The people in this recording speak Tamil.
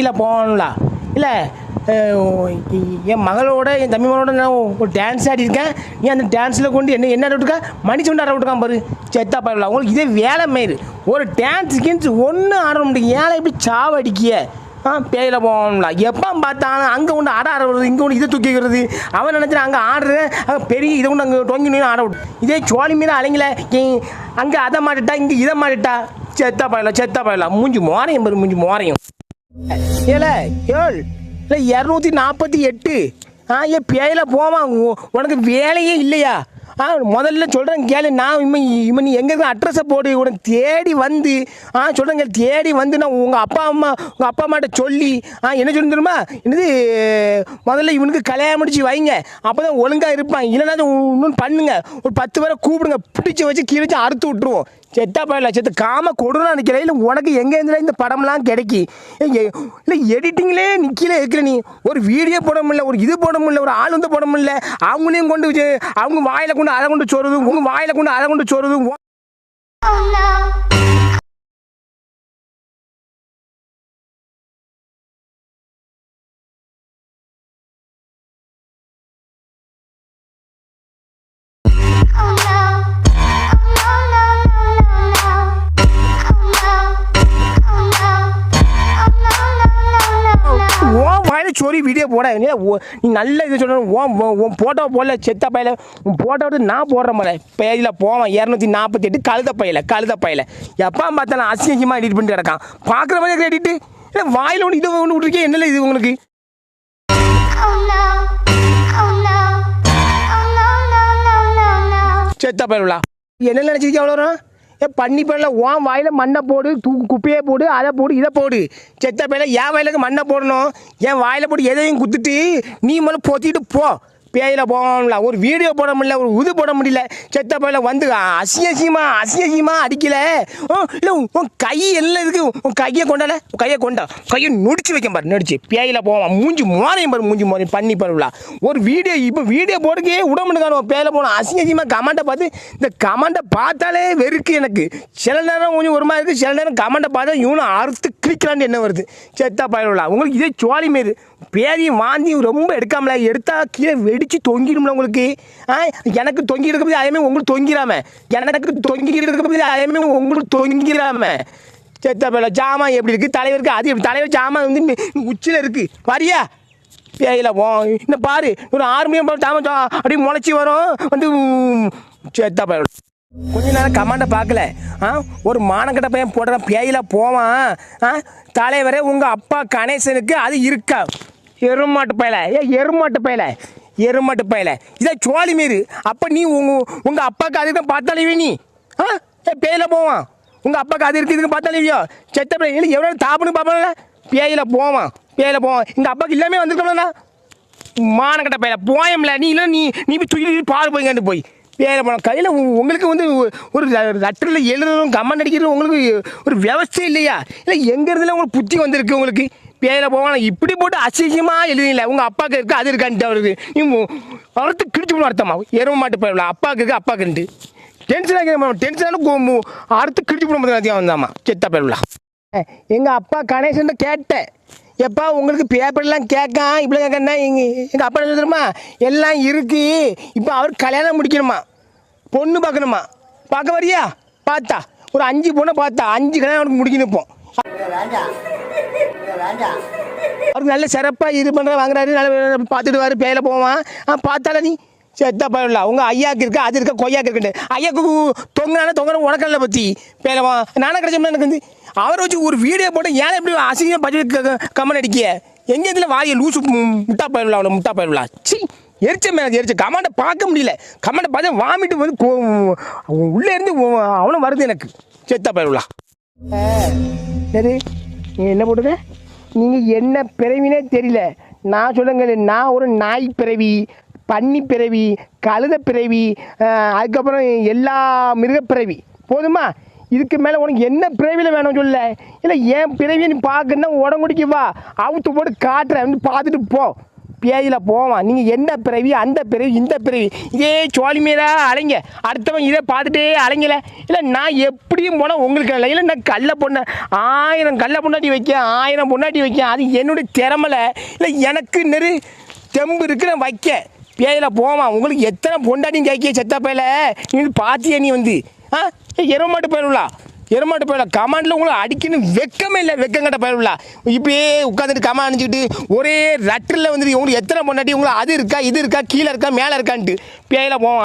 பேயில் போகணும்ல இல்லை என் மகளோட என் தம்பி மகளோட நான் ஒரு டான்ஸ் ஆடிருக்கேன். நீ அந்த டான்ஸில் கொண்டு என்ன விட்டுருக்கா மனுஷன் கொண்டு ஆட விட்டுருக்கான் பாரு செத்தா பாருல. உங்களுக்கு இதே வேலை மாரி ஒரு டான்ஸுக்கு ஒன்றும் ஆட முடியும். ஏழை எப்படி சாவடிக்கிய பேயில் போகணும்ல. எப்போ பார்த்தாலும் அங்கே கொண்டு ஆடுறது இங்கே கொண்டு இதை தூக்கிக்கிறது. அவன் நினச்சினா அங்கே ஆடுறேன் அங்கே பெரிய இதை கொண்டு அங்கே தொங்கி ஆட விட்டு இதே சோழி மீன் அலைங்கள அங்கே அதை மாட்டுட்டா இங்கே இதை மாட்டுட்டா செத்தா பாயலாம் மூஞ்சி மோரையும் பாரு மூஞ்சி மோரையும். ஏல ஏழ் இல்லை 248 ஏன் பேயில் போவான் உனக்கு வேலையே இல்லையா? முதல்ல சொல்கிறேன் கேளு. நான் இம்மன் நீ எங்கே இருக்க அட்ரஸை போடு உனக்கு தேடி வந்து சொல்கிறேங்க தேடி வந்து நான் உங்கள் அப்பா அம்மாட்ட சொல்லி என்ன சொல்லி தெரியுமா என்னது முதல்ல இவனுக்கு கல்யாணம் முடிச்சு வைங்க அப்போ தான் ஒழுங்காக இருப்பான். இல்லைன்னா இன்னொன்று பண்ணுங்க ஒரு 10 பேரை கூப்பிடுங்க பிடிச்சி வச்சு கீழே அறுத்து விட்ருவோம். செத்தா போயிடல செத்து காம கொடுனா நிற்கல. இல்லை உனக்கு எங்கே இருந்தாலும் இந்த படம்லாம் கிடைக்கி இல்லை எடிட்டிங்லேயே நிற்கல இருக்கிற நீ ஒரு வீடியோ போட முடியல ஒரு இது போட முடியல ஒரு ஆள் வந்து போட முடியல. அவங்களையும் கொண்டு அவங்க வாயில் கொண்டு அதை கொண்டு சொல்றது உங்கள் வாயில் கொண்டு அதை கொண்டு சொல்றது. சோரி வீடியோ போட நீ நல்ல இது சொல்ல உன் போட்டோ போடல செத்த பையில உன் போட்டோ விட்டு நான் போடுற மாதிரி பேஜில் போவான் 248 கழுத பையில எப்போ பார்த்தாலும் அசிங்கமாக எடிட் பண்ணிட்டு கிடக்கான். பார்க்குற மாதிரி எடிட்டு இல்லை வாயில் ஒன்று இது ஒன்று விட்டுருக்கே என்னல இது உங்களுக்கு செத்த பயிலா என்ன நினச்சிருக்கேன் அவ்வளோ பண்ணி போடல உன் வாயில் மண்ணை போடு குப்பையே போடு அதை போடு இதை போடு செத்த பையில என் வாயிலுக்கு மண்ணை போடணும். என் வாயில் போட்டு எதையும் குத்துட்டு நீ முதல்ல பொத்திட்டு போ. பேயில் போகணும்ல ஒரு வீடியோ போட முடியல ஒரு இது போட முடியல செத்த பையில வந்து அசிங்கமாக அடிக்கல. இல்லை உன் கை எல்லாம் இருக்கு உன் கையை கொண்டால கையை நொடிச்சு வைக்க பாரு நடிச்சு பேயில் போவான் மூஞ்சி மோரையும் பாரு மூஞ்சி மோரையும் பண்ணி பாருல. ஒரு வீடியோ இப்போ வீடியோ போடுக்கே விடமாட்டுக்கான பேயில் போகணும். அசிங்கமாக கமெண்ட்டை பார்த்து இந்த கமெண்ட்டை பார்த்தாலே வெறுக்கு எனக்கு. சில நேரம் கொஞ்சம் ஒரு மாதிரி இருக்குது சில நேரம் கமெண்ட்டை பார்த்தா இவனும் அறுத்து கிளிக்கலான்னு என்ன வருது செத்தா பயிலா. உங்களுக்கு இதே சோழி மாரி பேரையும் வாந்தியும் ரொம்ப எடுக்காமல எடுத்தா கீழே வெடிச்சு தொங்கிடும்ல உங்களுக்கு. எனக்கு தொங்கி இருக்கிறது அதேமே உங்களுக்கு தொங்கிடாம எனக்கு தொங்கி இருக்கிறது அதேமே உங்களுக்கு தொங்கிடாம செத்த பேல ஜாமான் எப்படி இருக்குது தலைவருக்கு அது எப்படி தலைவர் ஜாமான் வந்து உச்சியில் இருக்குது வரியா பேயில போ இன்னும் பாரு ஒரு 6 மணி ஜாமான் அப்படியே முளைச்சி வரும் வந்து செத்த பேல. கொஞ்ச நேரம் கமாண்டை பார்க்கல ஒரு மானக்கட்ட பையன் போடுறான் பேயில போவான். தலைவரே உங்கள் அப்பா கணேசனுக்கு அது இருக்கா எருமாட்டு பையல இதை சோழி மாரி. அப்போ நீ உங்கள் அப்பாவுக்கு அதுக்கு பார்த்தாலே நீ பேயில போவான் உங்கள் அப்பாவுக்கு அது இருக்குது இதுக்கு பார்த்தாலேயோ செத்த பையன் எவ்வளோ தாப்புன்னு பார்ப்பாங்கல்ல பேயில போவான் எங்கள் அப்பாவுக்கு எல்லாமே வந்துருக்கோம்லண்ணா மானக்கட்ட பையல போயம்ல நீ இல்லை நீ போய் தூக்கி பால் போய்காண்டு போய் பேயில போனோம் கையில் உங்களுக்கு வந்து ஒரு லெட்டரில் எழுதுறதும் கமெண்ட் அடிக்கிறதும் உங்களுக்கு ஒரு வியவஸ்தை இல்லையா? இல்லை எங்கேருந்துல உங்களுக்கு புத்தி வந்திருக்கு உங்களுக்கு பேயில போவான் இப்படி போட்டு அசிங்கமாக எழுதிங்கள உங்கள் அப்பாவுக்கு இருக்குது அது இருக்கான்ட்டு அவருக்கு நீ வளர்த்து கிழிச்சு போன அர்த்தமா எருவ மாட்டு போயிடலாம் அப்பாவுக்கு இருக்குது அப்பாக்குன்ட்டு டென்ஷனான அறுத்து கிழிச்சு போட முடியாது வந்தாமா செத்த போயிடலாம். எங்கள் அப்பா கணேசன் கேட்டேன் எப்பா உங்களுக்கு பேப்பர்லாம் கேட்கான் இப்படி கேட்கன்னா எங்கள் அப்பா என்ன தெரியுமா எல்லாம் இருக்குது இப்போ அவர் கல்யாணம் முடிக்கணுமா பொண்ணு பார்க்கணுமா பார்க்க வரியா பார்த்தா ஒரு 5 பொண்ணை பார்த்தா 5 கல்யாணம் அவனுக்கு முடிக்கணும். இப்போ அவருக்கு நல்ல சிறப்பாக இது பண்ணுற வாங்குறாரு நல்ல பார்த்துட்டு பேயில போவான். பார்த்தால நீ செத்தா போயிடலாம் உங்கள் ஐயாவுக்கு இருக்கா அது இருக்கா கொய்யாக்கு இருக்குண்டு ஐயாவுக்கு தொங்குற உனக்கல்ல பற்றி பேலவா நானே கிடைச்சோம்னா எனக்கு வந்து அவரை வச்சு ஒரு வீடியோ போட்டு ஏன் எப்படி அசிங்கமாக பட்ஜெட் கமெண்ட் அடிக்க எங்கே இதில் வாயை லூசு முட்டா போயிடலாம் அவனை முட்டா போயிடலாம் சி எரிச்ச கமெண்ட்டை பார்க்க முடியல கமெண்ட்டை பார்த்து வாமிட்டு வந்து உள்ளே இருந்து அவனும் வருது எனக்கு செத்தா போயிடலாம். சரி நீ என்ன போட்டுக்க நீங்கள் என்ன பிறவினே தெரியல. நான் சொல்லுங்க நான் ஒரு நாய் பிறவி பன்னி பிறவி கழுத பிறவி அதுக்கப்புறம் எல்லா மிருகப்பிறவி போதுமா? இதுக்கு மேலே உனக்கு என்ன பிறவியில் வேணும் சொல்ல. இல்லை ஏன் பிறவியை நீ பார்க்கணுன்னா உடம்புடிக்கு வா அவுத்து போட்டு காட்டுறேன் வந்து பார்த்துட்டு போ. பேயில போவான். நீங்கள் என்ன பிறவி, அந்த பிறவி, இந்த பிறவி, இதே சோழி மீதா அலைங்க. அடுத்தவன் இதை பார்த்துட்டே அலைங்கல. இல்லை நான் எப்படியும் போனால் உங்களுக்கு இல்லை. இல்லை நான் கல்லை பொண்ணை 1000 கல்லை பொண்டாட்டி வைக்கேன், 1000 பொண்டாட்டி வைக்கேன். அது என்னுடைய திறமலை. இல்லை எனக்கு தெம்பு இருக்கிற வைக்க. பேயில போவான். உங்களுக்கு எத்தனை பொண்டாட்டியும் கேட்க செத்த பேயில நீ பார்த்தியா? நீ எருமாட்டு போயிடலாம். எருமாட்டு போயிடலாம். கமாண்டில் உங்களுக்கு அடிக்கணும் வெக்கமே இல்லை. வெக்கங்கட்ட போயிடலாம். இப்படியே உட்காந்துட்டு கமாண்ட் அணிச்சிக்கிட்டு ஒரே ரட்டில் வந்துட்டு உங்களுக்கு எத்தனை பொண்டாட்டி, உங்களுக்கு அது இருக்கா, இது இருக்கா, கீழே இருக்கா, மேலே இருக்கான்ட்டு பேயில போவான்.